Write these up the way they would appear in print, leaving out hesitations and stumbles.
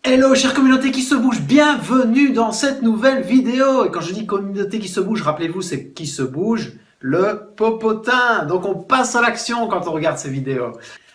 Hello chère communauté qui se bouge, bienvenue dans cette nouvelle vidéo. Et quand je dis communauté qui se bouge, rappelez-vous, c'est qui se bouge, le popotin. Donc on passe à l'action quand on regarde ces vidéos.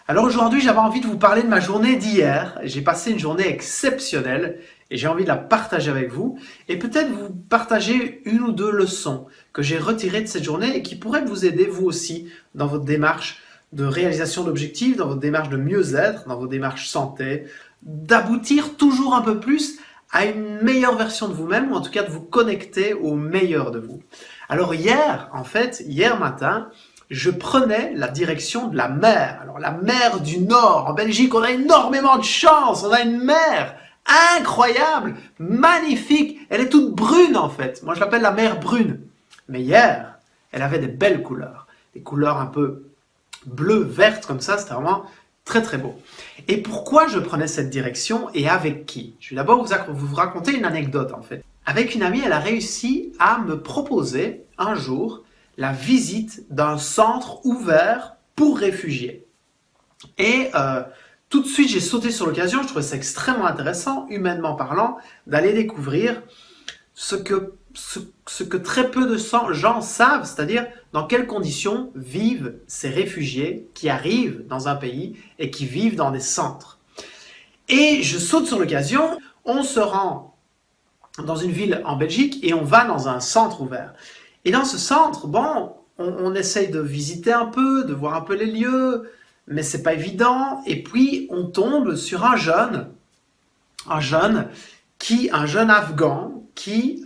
Alors aujourd'hui, j'avais envie de vous parler de ma journée d'hier. J'ai passé une journée exceptionnelle et j'ai envie de la partager avec vous. Et peut-être vous partager une ou deux leçons que j'ai retirées de cette journée et qui pourraient vous aider vous aussi dans votre démarche de réalisation d'objectifs, dans votre démarche de mieux-être, dans votre démarche santé, d'aboutir toujours un peu plus à une meilleure version de vous-même, ou en tout cas de vous connecter au meilleur de vous. Alors hier matin, je prenais la direction de la mer. Alors la mer du Nord, en Belgique, on a énormément de chance, on a une mer incroyable, magnifique, elle est toute brune en fait. Moi je l'appelle la mer brune. Mais hier, elle avait des belles couleurs, des couleurs un peu bleu, verte comme ça, c'était vraiment très très beau. Et pourquoi je prenais cette direction et avec qui? Je vais d'abord vous raconter une anecdote en fait. Avec une amie, elle a réussi à me proposer un jour la visite d'un centre ouvert pour réfugiés. Et tout de suite, j'ai sauté sur l'occasion, je trouvais ça extrêmement intéressant, humainement parlant, d'aller découvrir ce que très peu de gens savent, c'est-à-dire dans quelles conditions vivent ces réfugiés qui arrivent dans un pays et qui vivent dans des centres. Et je saute sur l'occasion, on se rend dans une ville en Belgique et on va dans un centre ouvert. Et dans ce centre, bon, on essaye de visiter un peu, de voir un peu les lieux, mais c'est pas évident. Et puis on tombe sur un jeune Afghan qui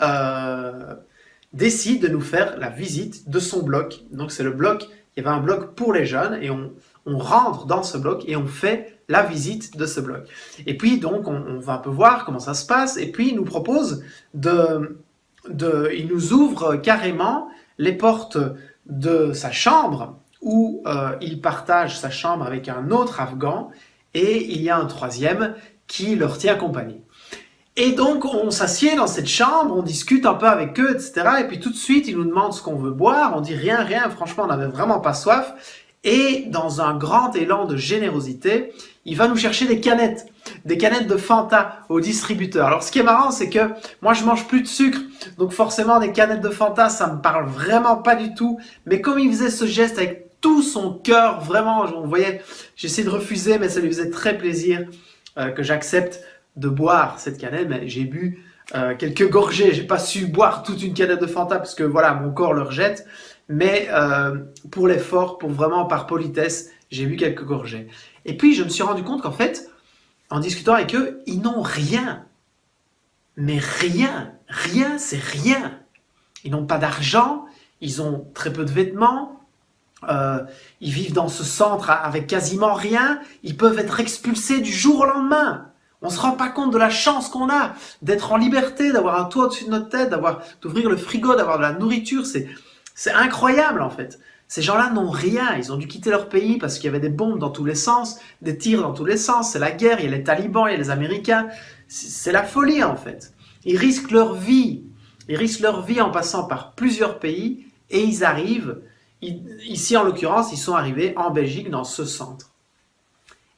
décide de nous faire la visite de son bloc. Donc c'est le bloc, il y avait un bloc pour les jeunes et on rentre dans ce bloc et on fait la visite de ce bloc. Et puis donc on va un peu voir comment ça se passe et puis il nous propose il nous ouvre carrément les portes de sa chambre où il partage sa chambre avec un autre Afghan et il y a un troisième qui leur tient compagnie. Et donc, on s'assied dans cette chambre, on discute un peu avec eux, etc. Et puis tout de suite, ils nous demandent ce qu'on veut boire. On dit rien, franchement, on n'avait vraiment pas soif. Et dans un grand élan de générosité, il va nous chercher des canettes de Fanta au distributeur. Alors, ce qui est marrant, c'est que moi, je mange plus de sucre. Donc forcément, des canettes de Fanta, ça me parle vraiment pas du tout. Mais comme il faisait ce geste avec tout son cœur, vraiment, on voyait, j'essayais de refuser, mais ça lui faisait très plaisir que j'accepte de boire cette canette, mais j'ai bu quelques gorgées, j'ai pas su boire toute une canette de Fanta parce que voilà, mon corps le rejette, mais pour l'effort, pour vraiment par politesse, j'ai bu quelques gorgées. Et puis je me suis rendu compte qu'en fait, en discutant avec eux, ils n'ont rien, mais rien, c'est rien. Ils n'ont pas d'argent, ils ont très peu de vêtements, ils vivent dans ce centre avec quasiment rien, ils peuvent être expulsés du jour au lendemain. On ne se rend pas compte de la chance qu'on a d'être en liberté, d'avoir un toit au-dessus de notre tête, d'ouvrir le frigo, d'avoir de la nourriture. C'est incroyable en fait. Ces gens-là n'ont rien. Ils ont dû quitter leur pays parce qu'il y avait des bombes dans tous les sens, des tirs dans tous les sens. C'est la guerre, il y a les talibans, il y a les Américains. C'est la folie en fait. Ils risquent leur vie. Ils risquent leur vie en passant par plusieurs pays et ils arrivent. Ici en l'occurrence, ils sont arrivés en Belgique dans ce centre.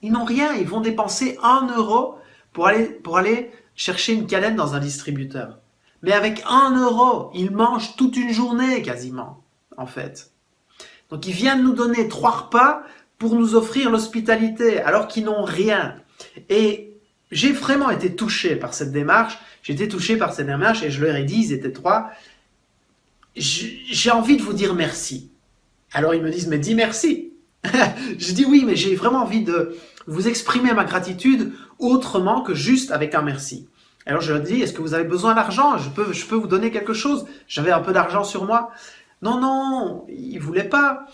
Ils n'ont rien. Ils vont dépenser 1 euro pour aller chercher une canette dans un distributeur. Mais avec 1 euro, ils mangent toute une journée quasiment, en fait. Donc ils viennent nous donner 3 repas pour nous offrir l'hospitalité, alors qu'ils n'ont rien. Et j'ai vraiment été touché par cette démarche, et je leur ai dit, ils étaient 3, j'ai envie de vous dire merci. Alors ils me disent, mais dis merci. Je dis oui, mais j'ai vraiment envie de vous exprimer ma gratitude autrement que juste avec un merci. Alors je leur dis, est-ce que vous avez besoin d'argent? Je peux vous donner quelque chose? J'avais un peu d'argent sur moi. Non, ils voulaient pas.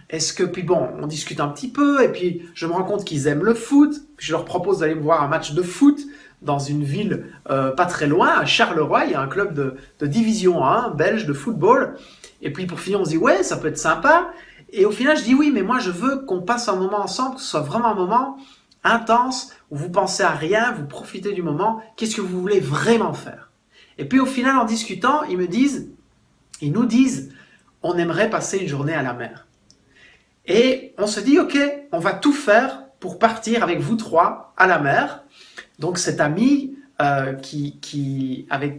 Puis bon, on discute un petit peu et puis je me rends compte qu'ils aiment le foot. Je leur propose d'aller me voir un match de foot dans une ville pas très loin, à Charleroi. Il y a un club de division 1 belge de football. Et puis pour finir, on se dit ouais, ça peut être sympa. Et au final, je dis oui, mais moi je veux qu'on passe un moment ensemble, que ce soit vraiment un moment intense, où vous pensez à rien, vous profitez du moment, qu'est-ce que vous voulez vraiment faire? Et puis au final, en discutant, ils nous disent, on aimerait passer une journée à la mer. Et on se dit, ok, on va tout faire pour partir avec vous trois à la mer. Donc cet ami avec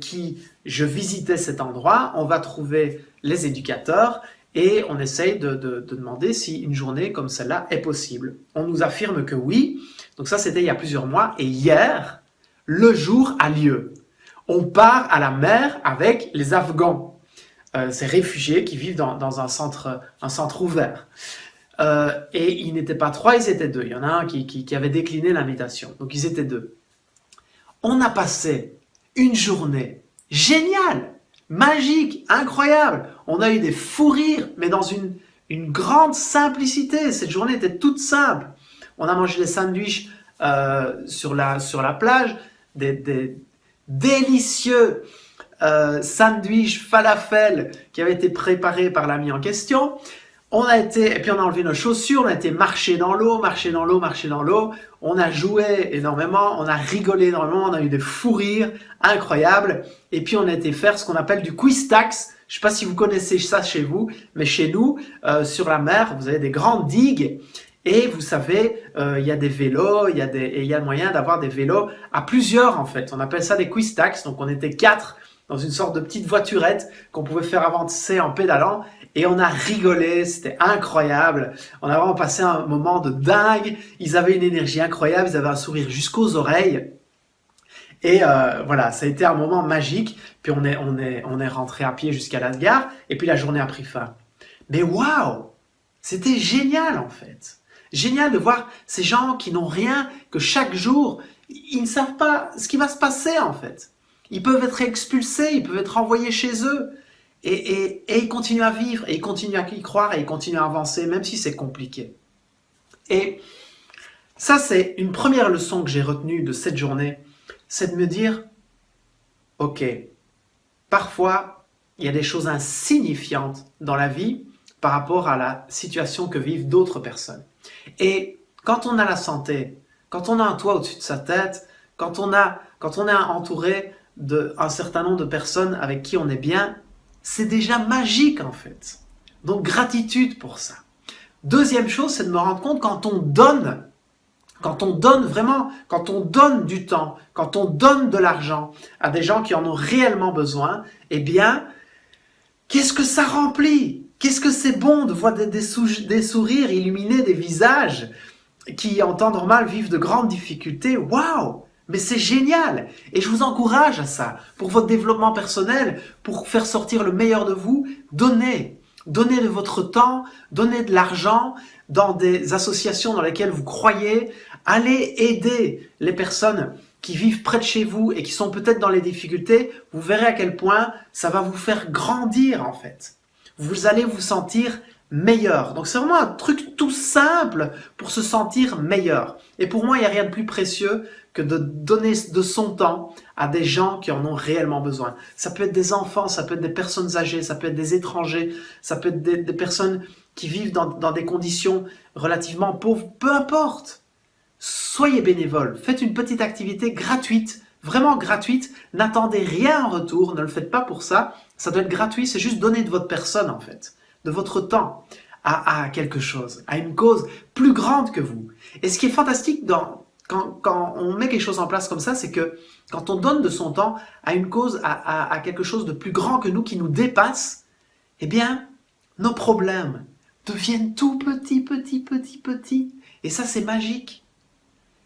qui je visitais cet endroit, on va trouver les éducateurs et on essaye de demander si une journée comme celle-là est possible. On nous affirme que oui. Donc ça, c'était il y a plusieurs mois. Et hier, le jour a lieu. On part à la mer avec les Afghans, ces réfugiés qui vivent dans un centre ouvert. Et ils n'étaient pas trois, ils étaient deux. Il y en a un qui avait décliné l'invitation. Donc ils étaient deux. On a passé une journée géniale, magique, incroyable. On a eu des fous rires, mais dans une grande simplicité. Cette journée était toute simple. On a mangé des sandwichs sur la plage, des délicieux sandwichs falafel qui avaient été préparés par l'ami en question. Et puis on a enlevé nos chaussures, on a été marcher dans l'eau. On a joué énormément, on a rigolé énormément, on a eu des fous rires incroyables. Et puis on a été faire ce qu'on appelle du quiz tax. Je ne sais pas si vous connaissez ça chez vous, mais chez nous, sur la mer, vous avez des grandes digues. Et vous savez, il y a des vélos, il y a moyen d'avoir des vélos à plusieurs en fait. On appelle ça des quiz tax. Donc on était 4 dans une sorte de petite voiturette qu'on pouvait faire avancer en pédalant. Et on a rigolé, c'était incroyable. On a vraiment passé un moment de dingue. Ils avaient une énergie incroyable, ils avaient un sourire jusqu'aux oreilles. Et voilà, ça a été un moment magique. Puis on est rentré à pied jusqu'à la gare. Et puis la journée a pris fin. Mais waouh, c'était génial en fait. Génial de voir ces gens qui n'ont rien, que chaque jour, ils ne savent pas ce qui va se passer en fait. Ils peuvent être expulsés, ils peuvent être envoyés chez eux. Et ils continuent à vivre, et ils continuent à y croire, et ils continuent à avancer, même si c'est compliqué. Et ça, c'est une première leçon que j'ai retenue de cette journée, c'est de me dire, ok, parfois, il y a des choses insignifiantes dans la vie par rapport à la situation que vivent d'autres personnes. Et quand on a la santé, quand on a un toit au-dessus de sa tête, quand on est entouré d'un certain nombre de personnes avec qui on est bien, c'est déjà magique en fait. Donc gratitude pour ça. Deuxième chose, c'est de me rendre compte quand on donne vraiment, quand on donne du temps, quand on donne de l'argent à des gens qui en ont réellement besoin, eh bien, qu'est-ce que ça remplit? Qu'est-ce que c'est bon de voir des sourires illuminés, des visages qui en temps normal vivent de grandes difficultés. Waouh! Mais c'est génial et je vous encourage à ça. Pour votre développement personnel, pour faire sortir le meilleur de vous, donnez. Donnez de votre temps, donnez de l'argent dans des associations dans lesquelles vous croyez. Allez aider les personnes qui vivent près de chez vous et qui sont peut-être dans les difficultés. Vous verrez à quel point ça va vous faire grandir en fait. Vous allez vous sentir meilleur. Donc c'est vraiment un truc tout simple pour se sentir meilleur. Et pour moi, il n'y a rien de plus précieux que de donner de son temps à des gens qui en ont réellement besoin. Ça peut être des enfants, ça peut être des personnes âgées, ça peut être des étrangers, ça peut être des personnes qui vivent dans des conditions relativement pauvres, peu importe. Soyez bénévole, faites une petite activité gratuite, vraiment gratuite, n'attendez rien en retour, ne le faites pas pour ça, ça doit être gratuit, c'est juste donner de votre personne en fait, de votre temps à quelque chose, à une cause plus grande que vous. Et ce qui est fantastique quand on met quelque chose en place comme ça, c'est que quand on donne de son temps à une cause, à quelque chose de plus grand que nous, qui nous dépasse, eh bien, nos problèmes deviennent tout petits. Et ça, c'est magique.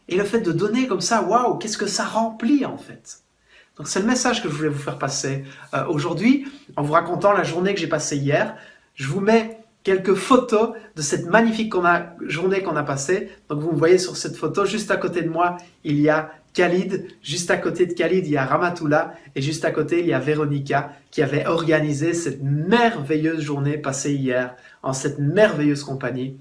Et le fait de donner comme ça, waouh, qu'est-ce que ça remplit en fait. Donc c'est le message que je voulais vous faire passer aujourd'hui, en vous racontant la journée que j'ai passée hier. Je vous mets quelques photos de cette magnifique journée qu'on a passée. Donc vous me voyez sur cette photo, juste à côté de moi, il y a Khalid. Juste à côté de Khalid, il y a Ramatoula. Et juste à côté, il y a Véronica qui avait organisé cette merveilleuse journée passée hier en cette merveilleuse compagnie.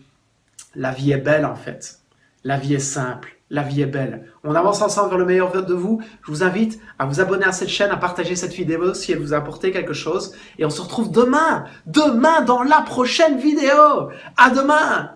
La vie est belle en fait. La vie est simple. La vie est belle. On avance ensemble vers le meilleur de vous. Je vous invite à vous abonner à cette chaîne, à partager cette vidéo si elle vous a apporté quelque chose. Et on se retrouve demain dans la prochaine vidéo. À demain!